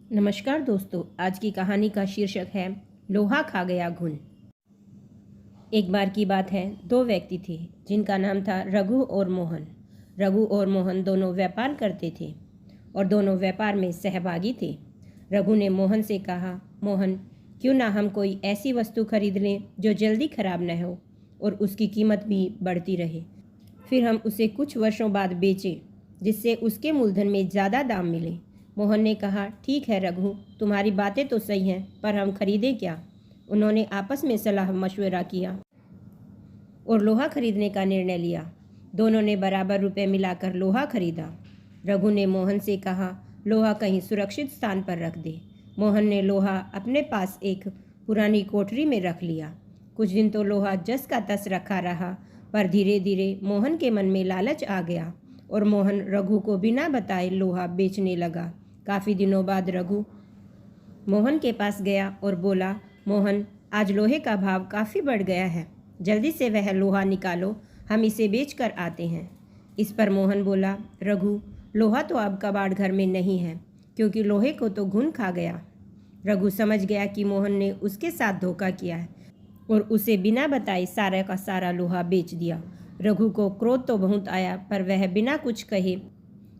नमस्कार दोस्तों, आज की कहानी का शीर्षक है लोहा खा गया घुन। एक बार की बात है, दो व्यक्ति थे जिनका नाम था रघु और मोहन। रघु और मोहन दोनों व्यापार करते थे और दोनों व्यापार में सहभागी थे। रघु ने मोहन से कहा, मोहन, क्यों ना हम कोई ऐसी वस्तु खरीद लें जो जल्दी खराब न हो और उसकी कीमत भी बढ़ती रहे। फिर हम उसे कुछ वर्षों बाद बेचें जिससे उसके मूलधन में ज़्यादा दाम मिले। मोहन ने कहा, ठीक है रघु, तुम्हारी बातें तो सही हैं, पर हम खरीदें क्या? उन्होंने आपस में सलाह मशवरा किया और लोहा खरीदने का निर्णय लिया। दोनों ने बराबर रुपए मिलाकर लोहा खरीदा। रघु ने मोहन से कहा, लोहा कहीं सुरक्षित स्थान पर रख दे। मोहन ने लोहा अपने पास एक पुरानी कोठरी में रख लिया। कुछ दिन तो लोहा जस का तस रखा रहा, पर धीरे धीरे मोहन के मन में लालच आ गया और मोहन रघु को बिना बताए लोहा बेचने लगा। काफ़ी दिनों बाद रघु मोहन के पास गया और बोला, मोहन, आज लोहे का भाव काफ़ी बढ़ गया है, जल्दी से वह लोहा निकालो, हम इसे बेच कर आते हैं। इस पर मोहन बोला, रघु, लोहा तो अब कबाड़ घर में नहीं है, क्योंकि लोहे को तो घुन खा गया। रघु समझ गया कि मोहन ने उसके साथ धोखा किया है और उसे बिना बताए सारा का सारा लोहा बेच दिया। रघु को क्रोध तो बहुत आया, पर वह बिना कुछ कहे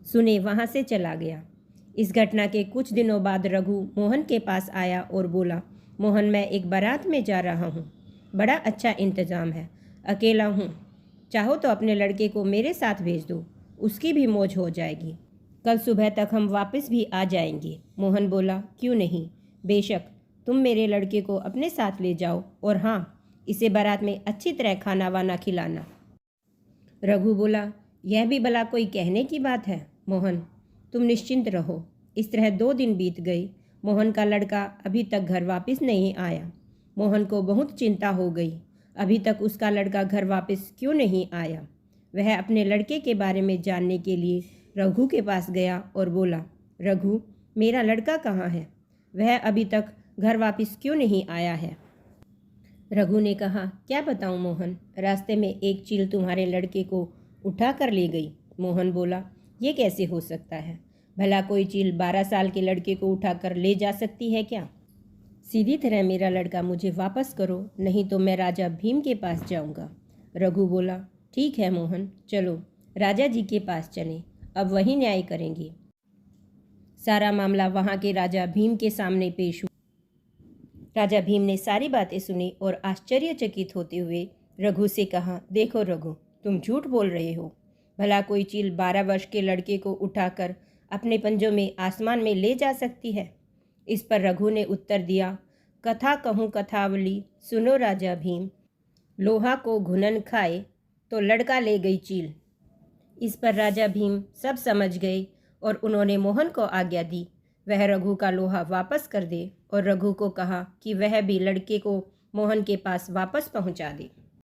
सुने वहाँ से चला गया। इस घटना के कुछ दिनों बाद रघु मोहन के पास आया और बोला, मोहन, मैं एक बारात में जा रहा हूँ, बड़ा अच्छा इंतज़ाम है, अकेला हूँ, चाहो तो अपने लड़के को मेरे साथ भेज दो, उसकी भी मौज हो जाएगी, कल सुबह तक हम वापस भी आ जाएंगे। मोहन बोला, क्यों नहीं, बेशक, तुम मेरे लड़के को अपने साथ ले जाओ, और हाँ, इसे बारात में अच्छी तरह खाना वाना खिलाना। रघु बोला, यह भी भला कोई कहने की बात है? मोहन, तुम निश्चिंत रहो। इस तरह 2 दिन बीत गए। मोहन का लड़का अभी तक घर वापस नहीं आया। मोहन को बहुत चिंता हो गई, अभी तक उसका लड़का घर वापस क्यों नहीं आया। वह अपने लड़के के बारे में जानने के लिए रघु के पास गया और बोला, रघु, मेरा लड़का कहाँ है? वह अभी तक घर वापस क्यों नहीं आया है? रघु ने कहा, क्या बताऊं मोहन, रास्ते में एक चील तुम्हारे लड़के को उठा कर ले गई। मोहन बोला, ये कैसे हो सकता है? भला कोई चील 12 साल के लड़के को उठाकर ले जा सकती है क्या? सीधी तरह मेरा लड़का मुझे वापस करो, नहीं तो मैं राजा भीम के पास जाऊंगा। रघु बोला, ठीक है मोहन, चलो राजा जी के पास चलें, अब वही न्याय करेंगे। सारा मामला वहाँ के राजा भीम के सामने पेश हुआ। राजा भीम ने सारी बातें सुनी और आश्चर्यचकित होते हुए रघु से कहा, देखो रघु, तुम झूठ बोल रहे हो। भला कोई चील 12 वर्ष के लड़के को उठाकर अपने पंजों में आसमान में ले जा सकती है? इस पर रघु ने उत्तर दिया, कथा कहूँ कथावली, सुनो राजा भीम, लोहा को घुनन खाए तो लड़का ले गई चील। इस पर राजा भीम सब समझ गए और उन्होंने मोहन को आज्ञा दी वह रघु का लोहा वापस कर दे और रघु को कहा कि वह भी लड़के को मोहन के पास वापस पहुंचा दे।